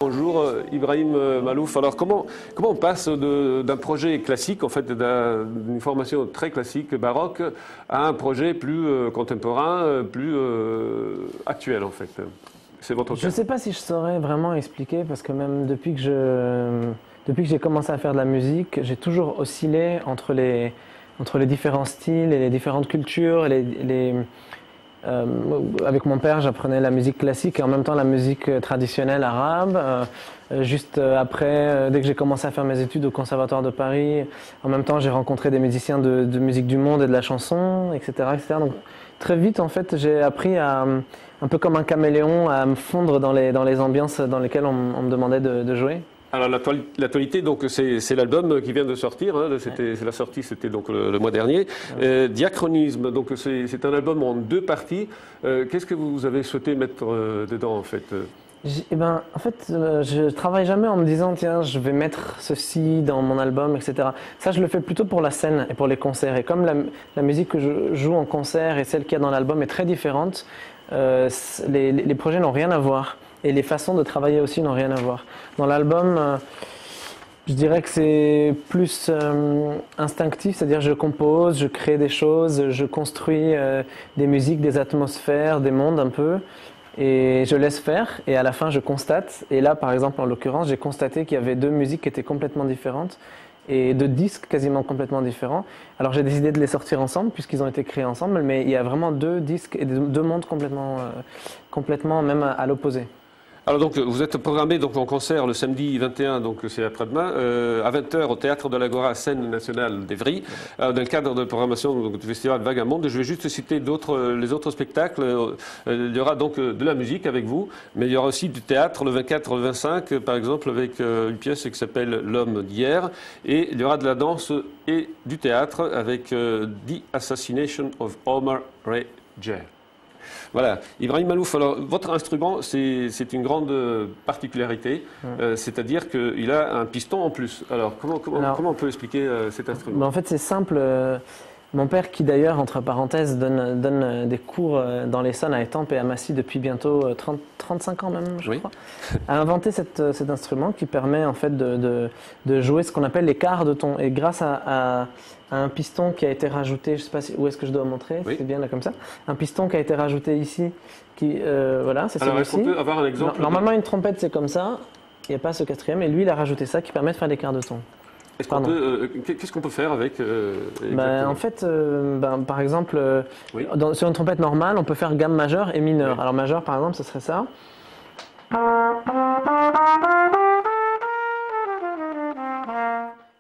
Bonjour Ibrahim Malouf. Alors comment on passe d'un projet classique, en fait d'une formation très classique baroque, à un projet plus contemporain, plus actuel en fait? C'est votre Je cas. ne sais pas si je saurais vraiment expliquer parce que même depuis que j'ai commencé à faire de la musique, j'ai toujours oscillé entre les différents styles et les différentes cultures. Euh, Avec mon père, j'apprenais la musique classique et en même temps la musique traditionnelle arabe. Après, dès que j'ai commencé à faire mes études au Conservatoire de Paris, en même temps j'ai rencontré des musiciens de musique du monde et de la chanson, etc., etc. Donc très vite, en fait, j'ai appris un peu comme un caméléon, à me fondre dans les ambiances dans lesquelles on me demandait de jouer. Alors l'actualité, donc c'est l'album qui vient de sortir. Hein, c'est la sortie, c'était donc le mois dernier. Diachronisme, donc c'est un album en deux parties. Qu'est-ce que vous avez souhaité mettre dedans en fait? En fait, je travaille jamais en me disant, tiens, je vais mettre ceci dans mon album, etc. Ça, je le fais plutôt pour la scène et pour les concerts. Et comme la musique que je joue en concert et celle qu'il y a dans l'album est très différente, les projets n'ont rien à voir. Et les façons de travailler aussi n'ont rien à voir. Dans l'album, je dirais que c'est plus instinctif, c'est-à-dire je compose, je crée des choses, je construis des musiques, des atmosphères, des mondes un peu. Et je laisse faire, et à la fin je constate. Et là, par exemple, en l'occurrence, j'ai constaté qu'il y avait deux musiques qui étaient complètement différentes et deux disques quasiment complètement différents. Alors j'ai décidé de les sortir ensemble puisqu'ils ont été créés ensemble, mais il y a vraiment deux disques et deux mondes complètement même à l'opposé. Alors donc vous êtes programmé donc en concert le samedi 21, donc c'est après-demain, à 20 heures au Théâtre de l'Agora, scène nationale d'Evry, dans le cadre de programmation donc, du festival Vagabond. Je vais juste citer les autres spectacles. Il y aura donc de la musique avec vous, mais il y aura aussi du théâtre le 24, le 25, par exemple avec une pièce qui s'appelle L'homme d'hier, et il y aura de la danse et du théâtre avec The Assassination of Omar Ray J. Voilà, Ibrahim Malouf, alors votre instrument, c'est une grande particularité, c'est-à-dire qu'il a un piston en plus. Alors comment on peut expliquer cet instrument? En fait, c'est simple. Mon père, qui d'ailleurs, entre parenthèses, donne des cours dans l'Essonne à Étampes et à Massy depuis bientôt 35 ans même, je crois, a inventé cet instrument qui permet en fait de jouer ce qu'on appelle les quarts de ton. Et grâce à un piston qui a été rajouté, je ne sais pas où est-ce que je dois montrer, Oui. c'est bien là comme ça, un piston qui a été rajouté ici, voilà, c'est Alors est-ce celui-ci. qu'on peut avoir un exemple? Normalement, une trompette, c'est comme ça, il n'y a pas ce quatrième, et lui, il a rajouté ça qui permet de faire des quarts de ton. Qu'est-ce qu'on peut faire avec En fait, par exemple, Oui. sur une trompette normale, on peut faire gamme majeure et mineure. Oui. Alors majeure, par exemple, ce serait ça.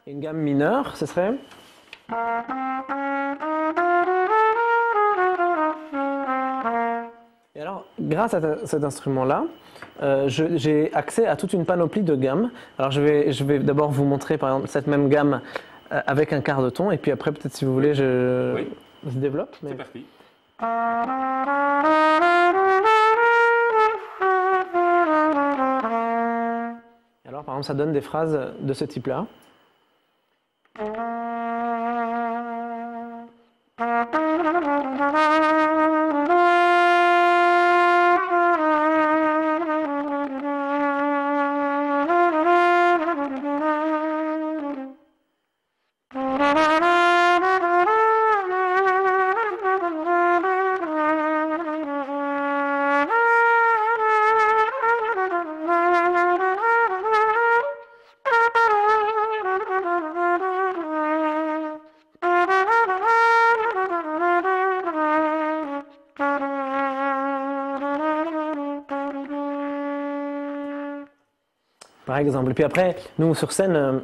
Et une gamme mineure, ce serait. Et alors, grâce à cet instrument-là, j'ai accès à toute une panoplie de gammes. Alors, je vais d'abord vous montrer, par exemple, cette même gamme avec un quart de ton, et puis après, peut-être, si vous voulez, Oui. je développe. C'est parti. Et alors, par exemple, ça donne des phrases de ce type-là. Par exemple. Et puis après, nous, sur scène,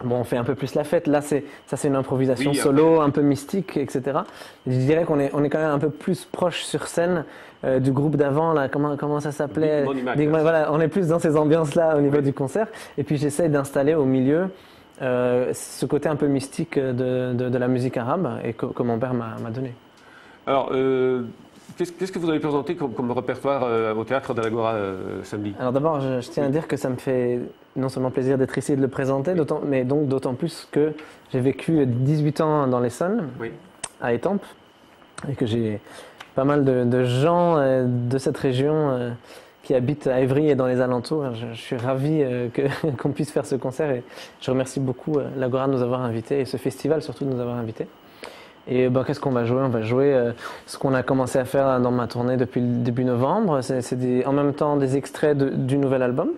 on fait un peu plus la fête. Là, c'est une improvisation Oui, solo, un peu mystique, etc. Et je dirais qu'on est quand même un peu plus proche sur scène du groupe d'avant. Là, comment ça s'appelait? Voilà, on est plus dans ces ambiances-là au niveau du concert. Et puis j'essaie d'installer au milieu ce côté un peu mystique de la musique arabe et que mon père m'a donné. Alors, qu'est-ce que vous avez présenté comme répertoire au Théâtre de l'Agora samedi? Alors d'abord, je tiens à dire que ça me fait non seulement plaisir d'être ici et de le présenter, mais donc d'autant plus que j'ai vécu 18 ans dans l'Essonne, Oui. à Étampes, et que j'ai pas mal de gens de cette région qui habitent à Évry et dans les alentours. Je suis ravi qu'on puisse faire ce concert et je remercie beaucoup l'Agora de nous avoir invités et ce festival surtout de nous avoir invités. Et qu'est-ce qu'on va jouer? On va jouer ce qu'on a commencé à faire dans ma tournée depuis le début novembre. C'est en même temps des extraits du nouvel album.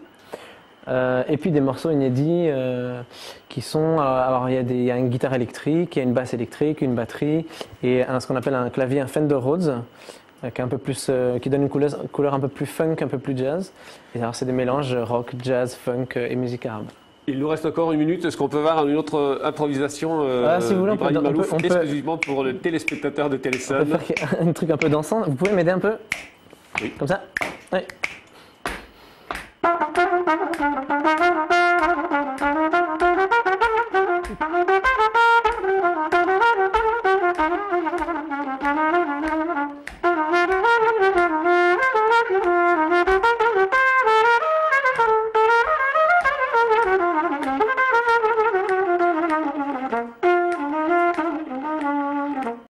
Et puis des morceaux inédits qui sont... alors il y a une guitare électrique, il y a une basse électrique, une batterie et ce qu'on appelle un clavier, un Fender Rhodes, qui est un peu plus, qui donne une couleur un peu plus funk, un peu plus jazz. Et alors c'est des mélanges rock, jazz, funk et musique arabe. Il nous reste encore une minute. Est-ce qu'on peut voir une autre improvisation si vous voulez, d'Ibrahim Malouf, on peut, exclusivement pour les téléspectateurs de Télésun? On peut faire un truc un peu dansant. Vous pouvez m'aider un peu? Oui. Comme ça? Oui.